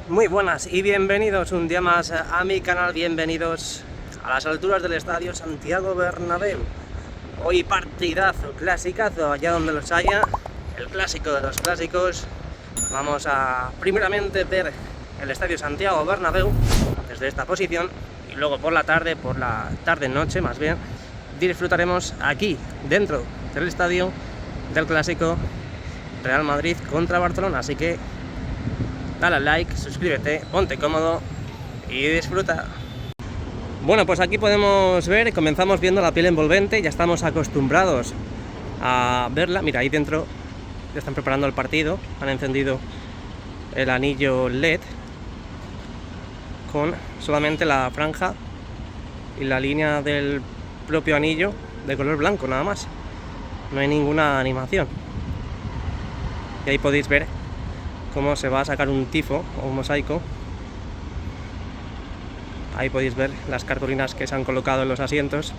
Muy buenas y bienvenidos un día más a mi canal, bienvenidos a las alturas del Estadio Santiago Bernabéu. Hoy partidazo, clasicazo, allá donde los haya, el clásico de los clásicos. Vamos a primeramente ver el Estadio Santiago Bernabéu desde esta posición y luego por la tarde-noche más bien, disfrutaremos aquí dentro del estadio del clásico Real Madrid contra Barcelona, así que dale al like, suscríbete, ponte cómodo y disfruta. Bueno, pues aquí podemos ver, comenzamos viendo la piel envolvente, ya estamos acostumbrados a verla. Mira, ahí dentro ya están preparando el partido, han encendido el anillo LED con solamente la franja y la línea del propio anillo de color blanco, nada más. No hay ninguna animación. Y ahí podéis ver cómo se va a sacar un tifo o un mosaico. Ahí podéis ver las cartulinas que se han colocado en los asientos.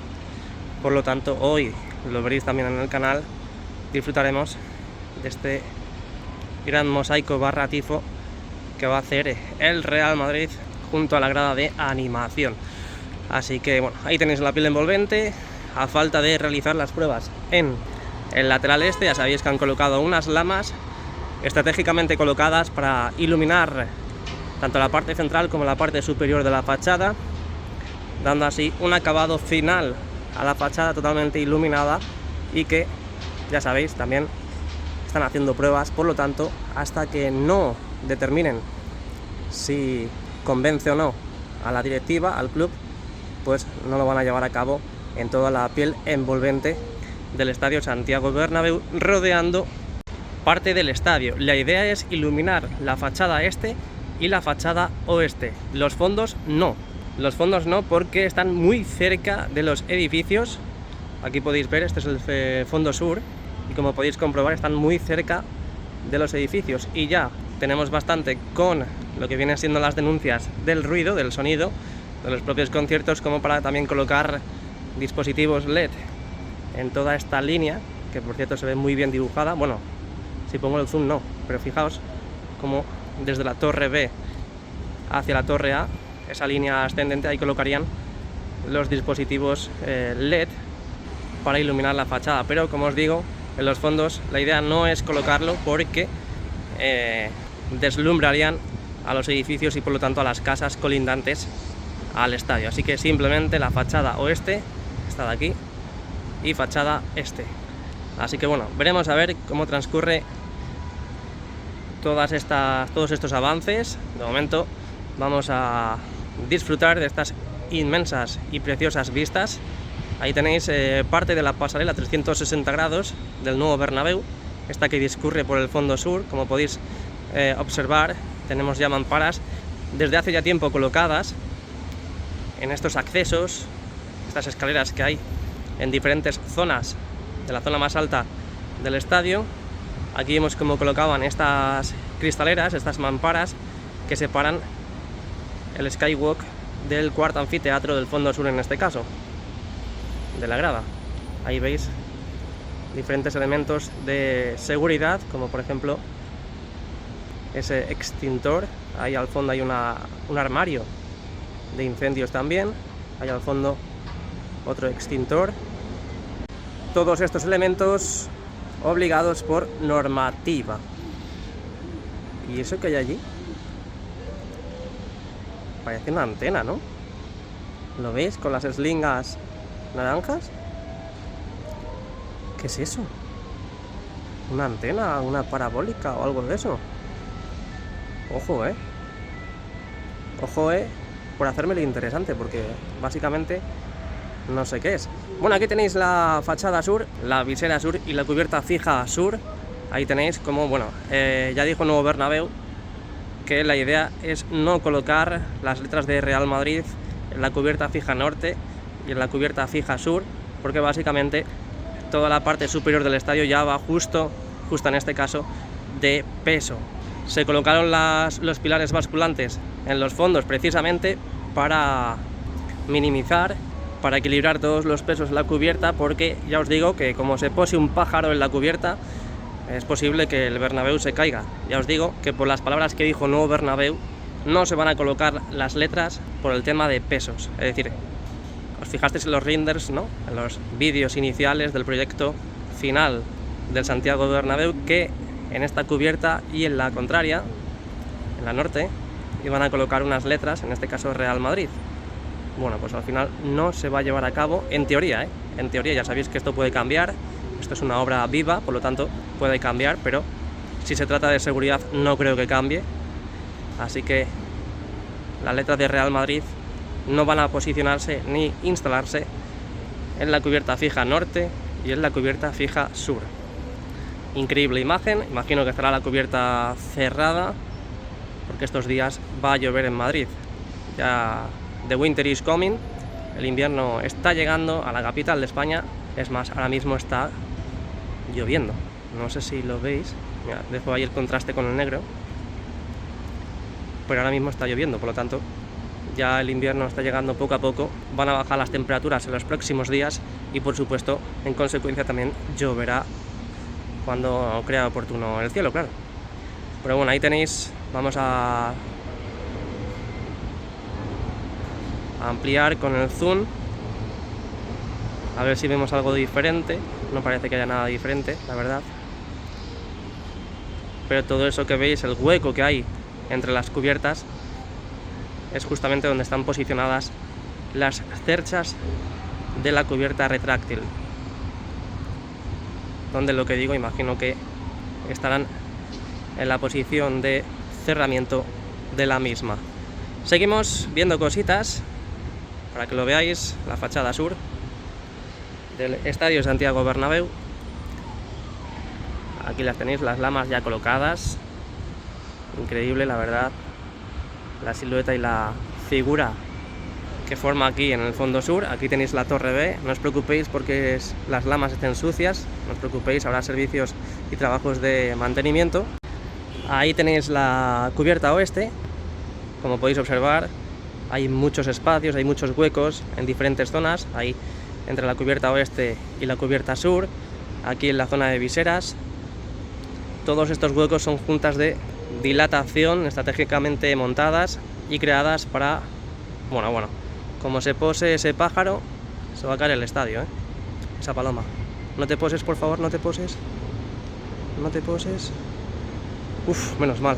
Por lo tanto, hoy lo veréis también en el canal. Disfrutaremos de este gran mosaico barra tifo que va a hacer el Real Madrid junto a la grada de animación. Así que bueno, ahí tenéis la piel envolvente. A falta de realizar las pruebas en el lateral este, ya sabéis que han colocado unas lamas estratégicamente colocadas para iluminar tanto la parte central como la parte superior de la fachada, dando así un acabado final a la fachada totalmente iluminada, y que ya sabéis también están haciendo pruebas, por lo tanto hasta que no determinen si convence o no a la directiva, al club, pues no lo van a llevar a cabo en toda la piel envolvente del Estadio Santiago Bernabéu, rodeando parte del estadio. La idea es iluminar la fachada este y la fachada oeste. Los fondos no porque están muy cerca de los edificios. Aquí podéis ver, este es el fondo sur y como podéis comprobar están muy cerca de los edificios, y ya tenemos bastante con lo que vienen siendo las denuncias del ruido, del sonido de los propios conciertos, como para también colocar dispositivos LED en toda esta línea, que por cierto se ve muy bien dibujada. Bueno, si pongo el zoom no, pero fijaos como desde la torre B hacia la torre A, esa línea ascendente, ahí colocarían los dispositivos LED para iluminar la fachada. Pero como os digo, en los fondos la idea no es colocarlo porque deslumbrarían a los edificios y por lo tanto a las casas colindantes al estadio. Así que simplemente la fachada oeste, esta de aquí, y fachada este. Así que bueno, veremos a ver cómo transcurre todos estos avances. De momento vamos a disfrutar de estas inmensas y preciosas vistas. Ahí tenéis parte de la pasarela 360 grados del nuevo Bernabéu, esta que discurre por el fondo sur. Como podéis observar, tenemos ya mamparas desde hace ya tiempo colocadas en estos accesos, estas escaleras que hay en diferentes zonas de la zona más alta del estadio. Aquí vemos cómo colocaban estas cristaleras, estas mamparas que separan el skywalk del cuarto anfiteatro del fondo sur, en este caso de la grada. Ahí veis diferentes elementos de seguridad, como por ejemplo ese extintor. Ahí al fondo hay un armario de incendios también. Ahí al fondo otro extintor. Todos estos elementos obligados por normativa. ¿Y eso que hay allí? Parece una antena, ¿no? ¿Lo veis? Con las eslingas naranjas. ¿Qué es eso? ¿Una antena? ¿Una parabólica o algo de eso? Ojo, Ojo, por hacérmelo interesante, porque básicamente no sé qué es. Bueno, aquí tenéis la fachada sur, la visera sur y la cubierta fija sur. Ahí tenéis como, bueno, ya dijo Nuevo Bernabéu que la idea es no colocar las letras de Real Madrid en la cubierta fija norte y en la cubierta fija sur, porque básicamente toda la parte superior del estadio ya va justo en este caso de peso. Se colocaron los pilares basculantes en los fondos precisamente para minimizar, para equilibrar todos los pesos en la cubierta, porque ya os digo que como se pose un pájaro en la cubierta, es posible que el Bernabéu se caiga. Ya os digo que por las palabras que dijo Nuevo Bernabéu, no se van a colocar las letras por el tema de pesos. Es decir, os fijasteis en los renders, ¿no? En los vídeos iniciales del proyecto final del Santiago Bernabéu, que en esta cubierta y en la contraria, en la norte, iban a colocar unas letras, en este caso Real Madrid. Bueno, pues al final no se va a llevar a cabo, en teoría, ¿eh? En teoría, ya sabéis que esto puede cambiar, esto es una obra viva, por lo tanto puede cambiar, pero si se trata de seguridad no creo que cambie. Así que las letras de Real Madrid no van a posicionarse ni instalarse en la cubierta fija norte y en la cubierta fija sur. Increíble imagen, imagino que estará la cubierta cerrada porque estos días va a llover en Madrid. Ya the winter is coming, el invierno está llegando a la capital de España, es más, ahora mismo está lloviendo. No sé si lo veis, mira, dejo ahí el contraste con el negro, pero ahora mismo está lloviendo, por lo tanto ya el invierno está llegando poco a poco, van a bajar las temperaturas en los próximos días y por supuesto en consecuencia también lloverá cuando crea oportuno el cielo, claro. Pero bueno, ahí tenéis, vamos a ampliar con el zoom a ver si vemos algo diferente. No parece que haya nada diferente, la verdad, pero todo eso que veis, el hueco que hay entre las cubiertas, es justamente donde están posicionadas las cerchas de la cubierta retráctil, donde, lo que digo, imagino que estarán en la posición de cerramiento de la misma. Seguimos viendo cositas para que lo veáis. La fachada sur del Estadio Santiago Bernabéu, aquí las tenéis, las lamas ya colocadas. Increíble, la verdad, la silueta y la figura que forma aquí en el fondo sur. Aquí tenéis la torre B, no os preocupéis porque las lamas estén sucias, no os preocupéis, habrá servicios y trabajos de mantenimiento. Ahí tenéis la cubierta oeste, como podéis observar, hay muchos espacios, hay muchos huecos en diferentes zonas, ahí entre la cubierta oeste y la cubierta sur, aquí en la zona de viseras. Todos estos huecos son juntas de dilatación estratégicamente montadas y creadas para, bueno, como se pose ese pájaro, se va a caer el estadio, ¿eh? Esa paloma. No te poses, por favor, no te poses. No te poses. Uf, menos mal.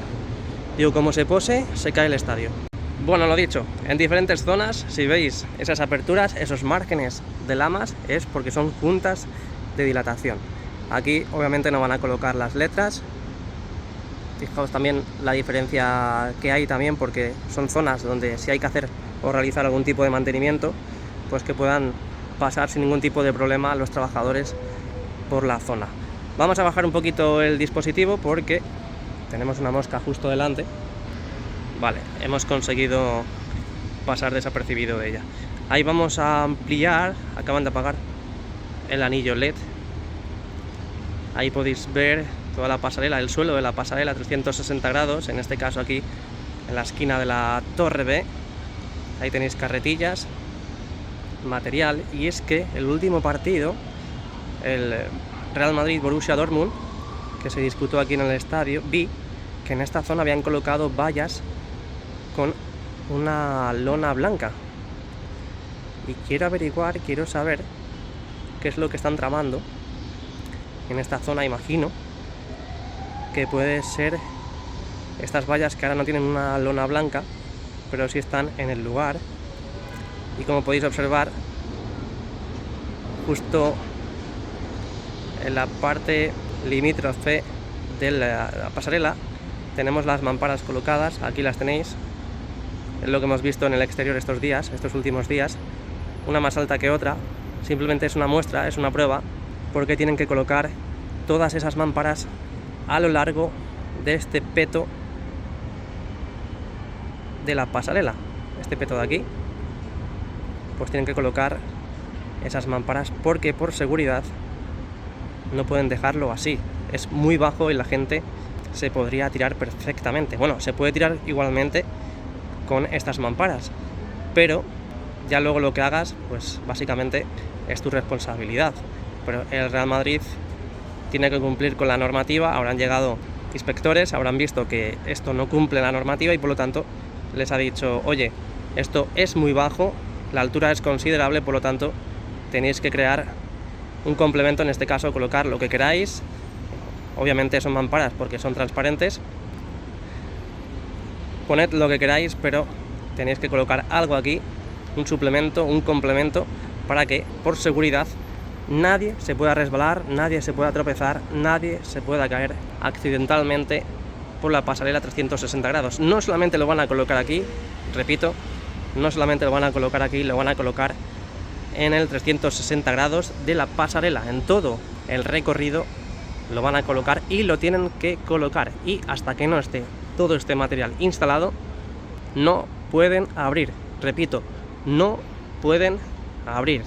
Digo, como se pose, se cae el estadio. Bueno, lo dicho, en diferentes zonas, si veis esas aperturas, esos márgenes de lamas, es porque son juntas de dilatación. Aquí obviamente no van a colocar las letras. Fijaos también la diferencia que hay también, porque son zonas donde si hay que hacer o realizar algún tipo de mantenimiento, pues que puedan pasar sin ningún tipo de problema a los trabajadores por la zona. Vamos a bajar un poquito el dispositivo porque tenemos una mosca justo delante. Vale, hemos conseguido pasar desapercibido de ella. Ahí vamos a ampliar, acaban de apagar el anillo LED. Ahí podéis ver toda la pasarela, el suelo de la pasarela 360 grados, en este caso aquí en la esquina de la torre B. Ahí tenéis carretillas, material, y es que el último partido, el Real Madrid-Borussia Dortmund, que se disputó aquí en el estadio, vi que en esta zona habían colocado vallas con una lona blanca. Y quiero averiguar, quiero saber qué es lo que están tramando en esta zona. Imagino que puede ser estas vallas que ahora no tienen una lona blanca, pero sí están en el lugar. Y como podéis observar, justo en la parte limítrofe de la pasarela tenemos las mamparas colocadas. Aquí las tenéis, es lo que hemos visto en el exterior estos días, estos últimos días, una más alta que otra. Simplemente es una muestra, es una prueba, porque tienen que colocar todas esas mamparas a lo largo de este peto de la pasarela, este peto de aquí. Pues tienen que colocar esas mamparas porque por seguridad no pueden dejarlo así. Es muy bajo y la gente se podría tirar perfectamente. Bueno, se puede tirar igualmente con estas mamparas, pero ya luego lo que hagas, pues básicamente es tu responsabilidad. Pero el Real Madrid tiene que cumplir con la normativa. Habrán llegado inspectores, habrán visto que esto no cumple la normativa y por lo tanto les ha dicho, oye, esto es muy bajo, la altura es considerable, por lo tanto tenéis que crear un complemento, en este caso colocar lo que queráis. Obviamente son mamparas porque son transparentes. Poned lo que queráis, pero tenéis que colocar algo aquí, un suplemento, un complemento, para que por seguridad nadie se pueda resbalar, nadie se pueda tropezar, nadie se pueda caer accidentalmente por la pasarela 360 grados. No solamente lo van a colocar aquí, repito, no solamente lo van a colocar aquí, lo van a colocar en el 360 grados de la pasarela, en todo el recorrido lo van a colocar y lo tienen que colocar, y hasta que no esté todo este material instalado no pueden abrir, repito, no pueden abrir.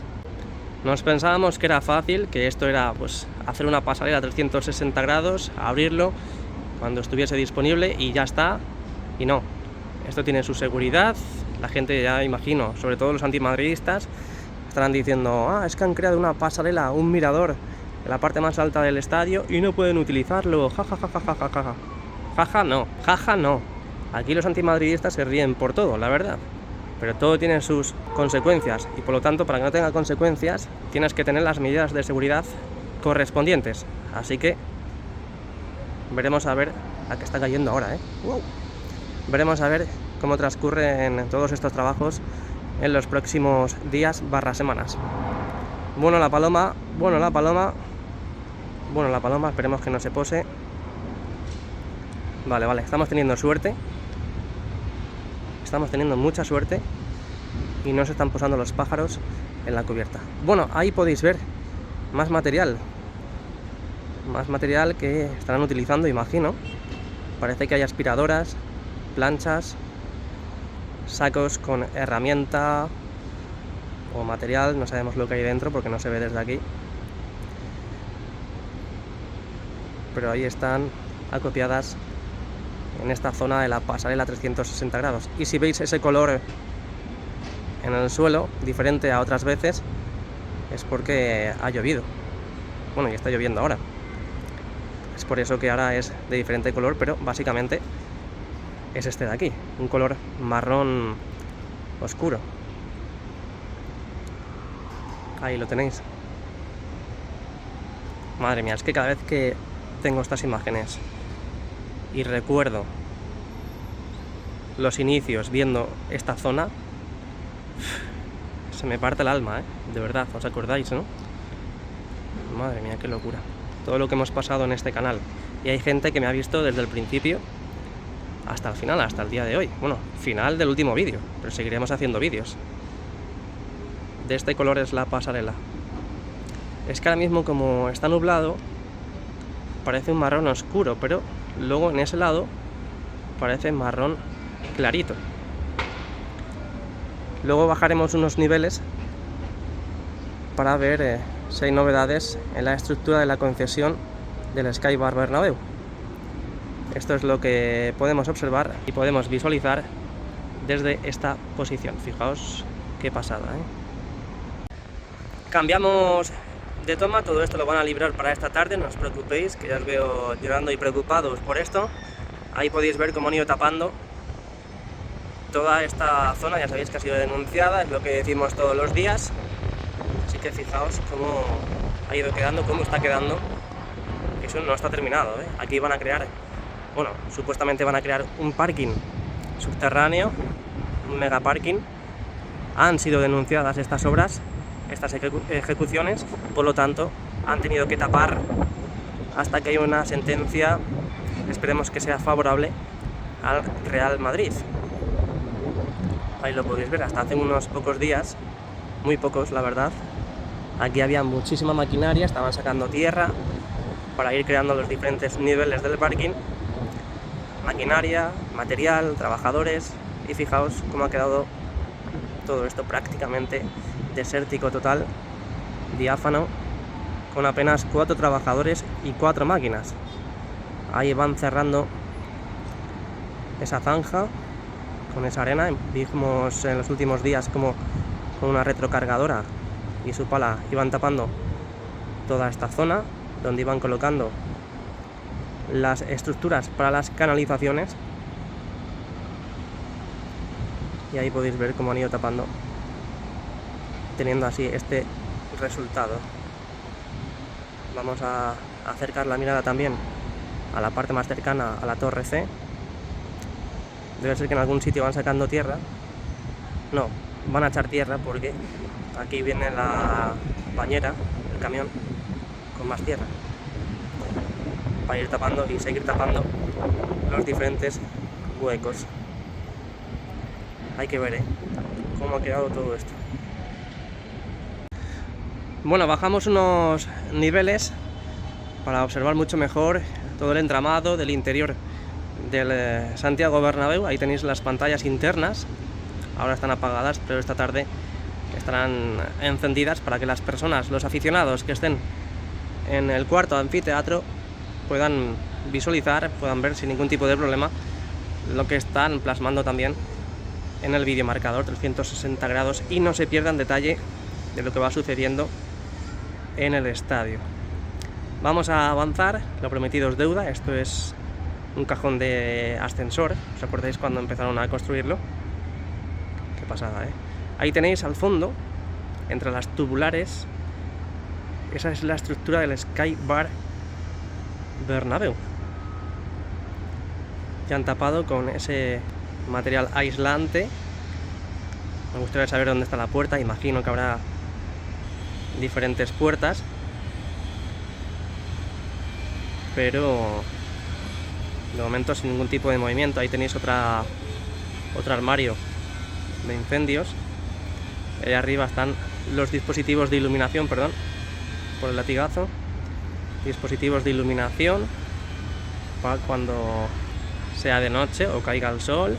Nos pensábamos que era fácil, que esto era pues hacer una pasarela 360 grados, abrirlo cuando estuviese disponible y ya está, y no, esto tiene su seguridad. La gente, ya imagino, sobre todo los antimadridistas, estarán diciendo, es que han creado una pasarela, un mirador en la parte más alta del estadio y no pueden utilizarlo, jajajajajaja. Jaja no. Aquí los antimadridistas se ríen por todo, la verdad. Pero todo tiene sus consecuencias y por lo tanto, para que no tenga consecuencias, tienes que tener las medidas de seguridad correspondientes. Así que veremos a ver a qué está cayendo ahora, Wow. Veremos a ver cómo transcurren todos estos trabajos en los próximos días / semanas. Bueno la paloma, esperemos que no se pose. Vale, estamos teniendo suerte. Estamos teniendo mucha suerte y no se están posando los pájaros en la cubierta. Bueno, ahí podéis ver más material que estarán utilizando, imagino. Parece que hay aspiradoras, planchas, sacos con herramienta o material, no sabemos lo que hay dentro porque no se ve desde aquí, pero ahí están acopiadas en esta zona de la pasarela 360 grados. Y si veis ese color en el suelo diferente a otras veces, es porque ha llovido. Bueno, y está lloviendo ahora. Es por eso que ahora es de diferente color, pero básicamente es este de aquí, un color marrón oscuro. Ahí lo tenéis. Madre mía, es que cada vez que tengo estas imágenes y recuerdo los inicios viendo esta zona, se me parte el alma, de verdad, ¿os acordáis, no? Madre mía, qué locura. Todo lo que hemos pasado en este canal. Y hay gente que me ha visto desde el principio hasta el final, hasta el día de hoy. Bueno, final del último vídeo, pero seguiremos haciendo vídeos. De este color es la pasarela. Es que ahora mismo, como está nublado, parece un marrón oscuro, pero luego en ese lado parece marrón clarito. Luego bajaremos unos niveles para ver si hay novedades en la estructura de la concesión del Sky Bar Bernabéu. Esto es lo que podemos observar y podemos visualizar desde esta posición. Fijaos qué pasada, Cambiamos de toma, todo esto lo van a librar para esta tarde, no os preocupéis, que ya os veo llorando y preocupados por esto. Ahí podéis ver cómo han ido tapando toda esta zona, ya sabéis que ha sido denunciada, es lo que decimos todos los días. Así que fijaos cómo ha ido quedando, cómo está quedando. Eso no está terminado, Aquí van a crear, bueno, supuestamente van a crear un parking subterráneo, un mega parking. Han sido denunciadas estas obras, estas ejecuciones, por lo tanto han tenido que tapar hasta que haya una sentencia, esperemos que sea favorable al Real Madrid. Ahí lo podéis ver, hasta hace unos pocos días, muy pocos la verdad, aquí había muchísima maquinaria, estaban sacando tierra para ir creando los diferentes niveles del parking, maquinaria, material, trabajadores, y fijaos cómo ha quedado todo esto prácticamente desértico total, diáfano, con apenas 4 trabajadores y 4 máquinas. Ahí van cerrando esa zanja con esa arena. Vimos en los últimos días como con una retrocargadora y su pala iban tapando toda esta zona donde iban colocando las estructuras para las canalizaciones. y ahí podéis ver cómo han ido tapando, teniendo así este resultado. Vamos a acercar la mirada también a la parte más cercana a la torre C. Debe ser que en algún sitio van sacando tierra. No, van a echar tierra porque aquí viene la bañera, el camión, con más tierra, para ir tapando y seguir tapando los diferentes huecos. Hay que ver cómo ha quedado todo esto. Bueno, bajamos unos niveles para observar mucho mejor todo el entramado del interior del Santiago Bernabéu. Ahí tenéis las pantallas internas, ahora están apagadas, pero esta tarde estarán encendidas para que las personas, los aficionados que estén en el cuarto anfiteatro puedan visualizar, puedan ver sin ningún tipo de problema lo que están plasmando también en el videomarcador 360 grados y no se pierdan detalle de lo que va sucediendo en el estadio. Vamos a avanzar, lo prometido es deuda. Esto es un cajón de ascensor, ¿os acordáis cuando empezaron a construirlo? Qué pasada, ¿eh? Ahí tenéis al fondo, entre las tubulares, esa es la estructura del Sky Bar Bernabéu. Ya han tapado con ese material aislante. Me gustaría saber dónde está la puerta, imagino que habrá diferentes puertas, pero de momento sin ningún tipo de movimiento. Ahí tenéis otro armario de incendios. Ahí arriba están los dispositivos de iluminación, perdón por el latigazo, dispositivos de iluminación para cuando sea de noche o caiga el sol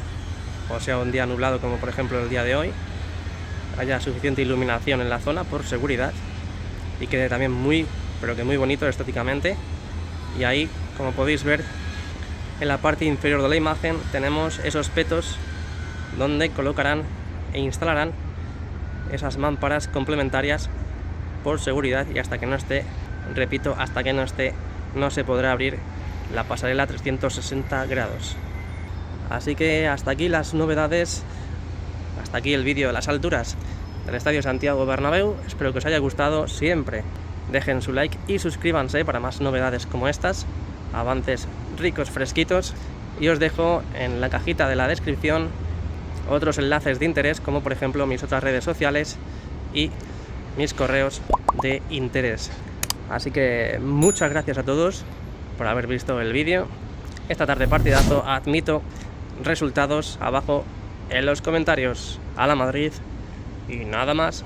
o sea un día nublado como por ejemplo el día de hoy, haya suficiente iluminación en la zona por seguridad y quede también muy, pero que muy bonito estéticamente. Y ahí, como podéis ver, en la parte inferior de la imagen tenemos esos petos donde colocarán e instalarán esas mámparas complementarias por seguridad, y hasta que no esté, repito, hasta que no esté, no se podrá abrir la pasarela 360 grados. Así que hasta aquí las novedades, hasta aquí el vídeo de las alturas del Estadio Santiago Bernabéu. Espero que os haya gustado. Siempre dejen su like y suscríbanse para más novedades como estas, avances ricos, fresquitos, y os dejo en la cajita de la descripción otros enlaces de interés, como por ejemplo mis otras redes sociales y mis correos de interés. Así que muchas gracias a todos por haber visto el vídeo. Esta tarde partidazo, admito resultados abajo en los comentarios. A la Madrid y nada más.